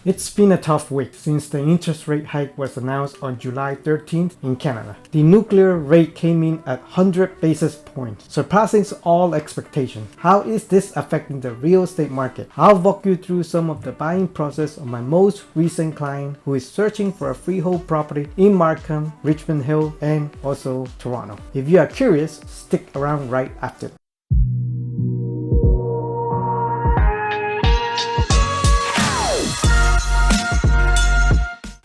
It's been a tough week since the interest rate hike was announced on July 13th in Canada. The nuclear rate came in at 100 basis points, surpassing all expectations. How is this affecting the real estate market? I'll walk you through some of the buying process of my most recent client who is searching for a freehold property in Markham, Richmond Hill, and also Toronto. If you are curious, stick around right after.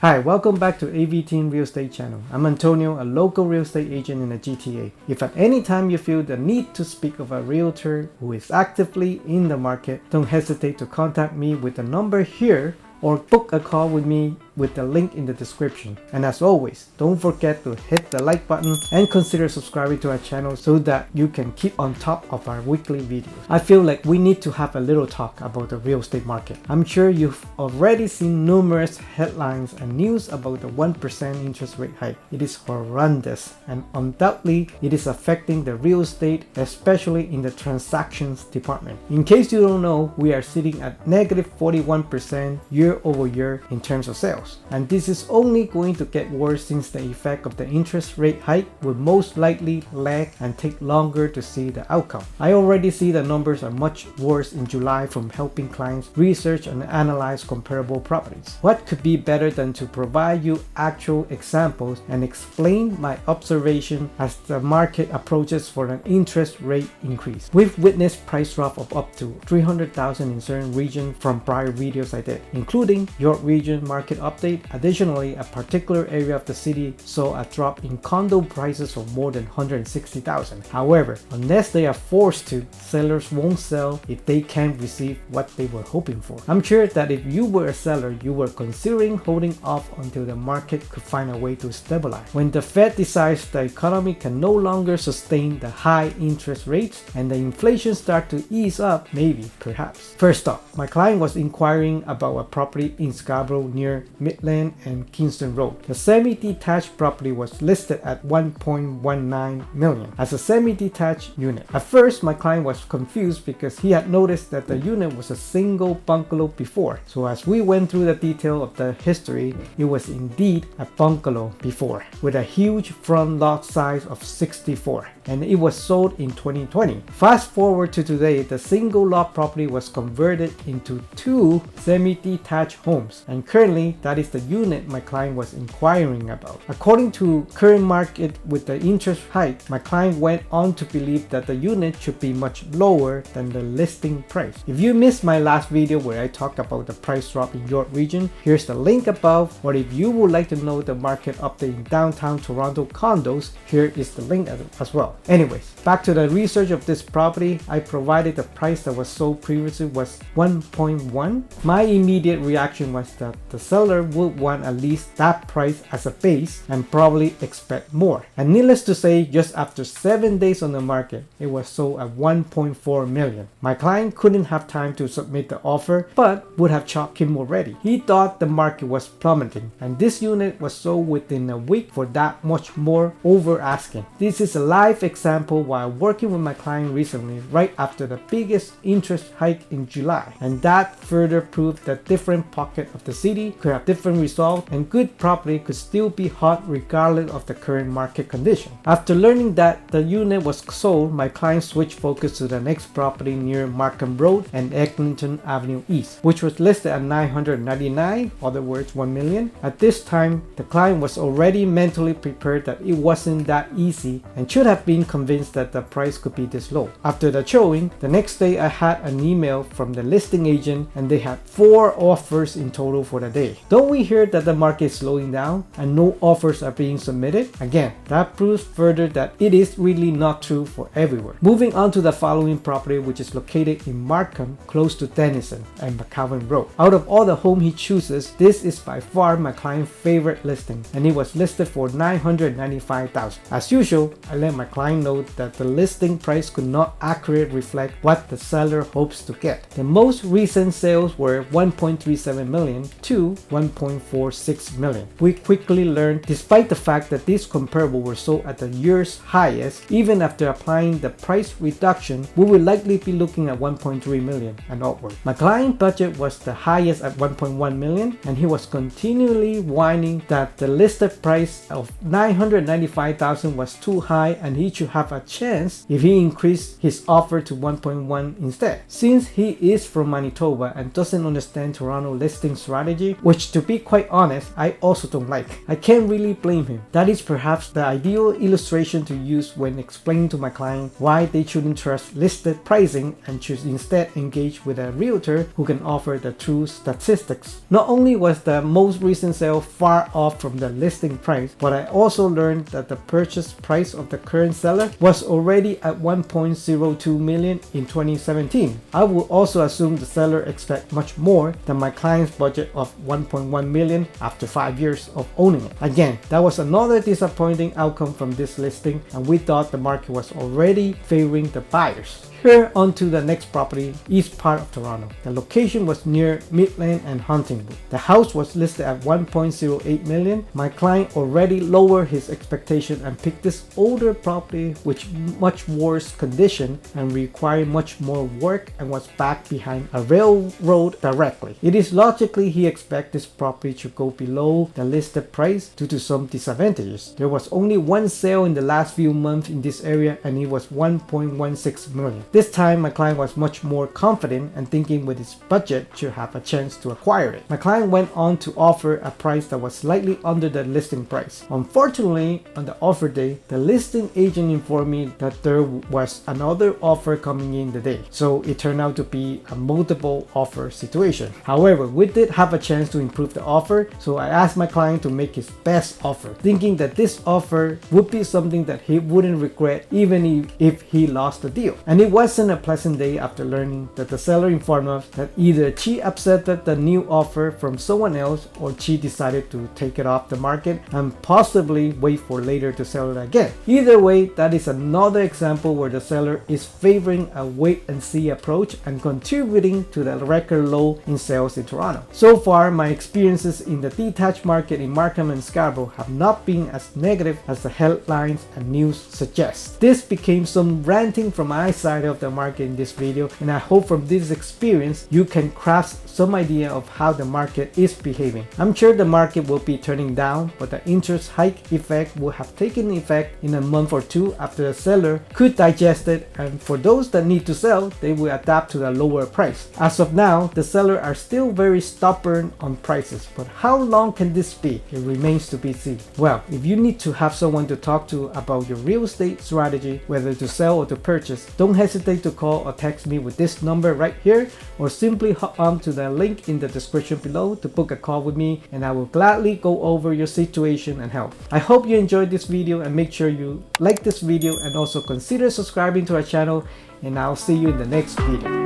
Hi, welcome back to AV Team Real Estate Channel. I'm Antonio, a local real estate agent in the GTA. If at any time you feel the need to speak of a realtor who is actively in the market, don't hesitate to contact me with the number here or book a call with me with the link in the description. And as always, don't forget to hit the like button and consider subscribing to our channel so that you can keep on top of our weekly videos. I feel like we need to have a little talk about the real estate market. I'm sure you've already seen numerous headlines and news about the 1% interest rate hike. It is horrendous and undoubtedly it is affecting the real estate, especially in the transactions department. In case you don't know, we are sitting at negative 41% year over year in terms of sales. And this is only going to get worse since the effect of the interest rate hike will most likely lag and take longer to see the outcome. I already see the numbers are much worse in July from helping clients research and analyze comparable properties. What could be better than to provide you actual examples and explain my observation as the market approaches for an interest rate increase. We've witnessed price drop of up to $300,000 in certain regions from prior videos I did, including York region market update. Additionally, a particular area of the city saw a drop in condo prices of more than $160,000. However, unless they are forced to, sellers won't sell if they can't receive what they were hoping for. I'm sure that if you were a seller, you were considering holding off until the market could find a way to stabilize. When the Fed decides the economy can no longer sustain the high interest rates and the inflation start to ease up, maybe, perhaps. First up, my client was inquiring about a property in Scarborough near Midland and Kingston Road. The semi-detached property was listed at $1.19 million as a semi-detached unit. At first, my client was confused because he had noticed that the unit was a single bungalow before. So as we went through the detail of the history, it was indeed a bungalow before with a huge front lot size of 64, and it was sold in 2020. Fast forward to today, the single lot property was converted into two semi-detached homes, and currently that is the unit my client was inquiring about. According to current market with the interest hike, my client went on to believe that the unit should be much lower than the listing price. If you missed my last video where I talked about the price drop in York region, here's the link above, or if you would like to know the market update in downtown Toronto condos, here is the link as well. Anyways, back to the research of this property. I provided the price that was sold previously was 1.1. My immediate reaction was that the seller would want at least that price as a base and probably expect more. And needless to say, just after 7 days on the market, it was sold at 1.4 million. My client couldn't have time to submit the offer, but would have chalked him already. He thought the market was plummeting, and this unit was sold within a week for that much more over asking. This is a live example while working with my client recently, right after the biggest interest hike in July, and that further proved that different pockets of the city could have different results and good property could still be hot regardless of the current market condition. After learning that the unit was sold, my client switched focus to the next property near Markham Road and Eglinton Avenue East, which was listed at $999, other words $1 million. At this time, the client was already mentally prepared that it wasn't that easy and should have been convinced that the price could be this low. After the showing, the next day I had an email from the listing agent and they had 4 offers in total for the day. Don't we hear that the market is slowing down and no offers are being submitted? Again, that proves further that it is really not true for everywhere. Moving on to the following property, which is located in Markham, close to Denison and McCowan Road. Out of all the home he chooses, this is by far my client's favorite listing, and it was listed for $995,000. As usual, I let my client know that the listing price could not accurately reflect what the seller hopes to get. The most recent sales were $1.37 million to $1 1.46 million. We quickly learned, despite the fact that these comparables were sold at the year's highest, even after applying the price reduction, we will likely be looking at 1.3 million and upward. My client budget was the highest at 1.1 million, and he was continually whining that the listed price of 995,000 was too high and he should have a chance if he increased his offer to 1.1 instead. Since he is from Manitoba and doesn't understand Toronto listing strategy, which to be quite honest, I also don't like, I can't really blame him. That is perhaps the ideal illustration to use when explaining to my client why they shouldn't trust listed pricing and should instead engage with a realtor who can offer the true statistics. Not only was the most recent sale far off from the listing price, but I also learned that the purchase price of the current seller was already at 1.02 million in 2017. I would also assume the seller expects much more than my client's budget of 1.1 million after 5 years of owning it. Again, that was another disappointing outcome from this listing, and we thought the market was already favoring the buyers. Here onto the next property, east part of Toronto. The location was near Midland and Huntingwood. The house was listed at 1.08 million. My client already lowered his expectation and picked this older property with much worse condition and required much more work and was back behind a railroad directly. It is logically he expects this property to go below the listed price due to some disadvantages. There was only one sale in the last few months in this area and it was 1.16 million. This time my client was much more confident and thinking with his budget should have a chance to acquire it. My client went on to offer a price that was slightly under the listing price. Unfortunately, on the offer day, the listing agent informed me that there was another offer coming in the day. So it turned out to be a multiple offer situation. However, we did have a chance to improve the offer, so I asked my client to make his best offer, thinking that this offer would be something that he wouldn't regret even if he lost the deal. And it wasn't a pleasant day after learning that the seller informed us that either she accepted the new offer from someone else or she decided to take it off the market and possibly wait for later to sell it again. Either way, that is another example where the seller is favoring a wait and see approach and contributing to the record low in sales in Toronto. So far, my experiences in the detached market in Markham and Scarborough have not been as negative as the headlines and news suggest. This became some ranting from my side of the market in this video, and I hope from this experience you can grasp some idea of how the market is behaving. I'm sure the market will be turning down, but the interest hike effect will have taken effect in a month or two after the seller could digest it, and for those that need to sell, they will adapt to the lower price. As of now, the sellers are still very stubborn on prices, but how long can this be? It remains to be seen. Well, if you need to have someone to talk to about your real estate strategy, whether to sell or to purchase, don't hesitate to call or text me with this number right here, or simply hop on to the link in the description below to book a call with me, and I will gladly go over your situation and help. I hope you enjoyed this video, and make sure you like this video and also consider subscribing to our channel, and I'll see you in the next video.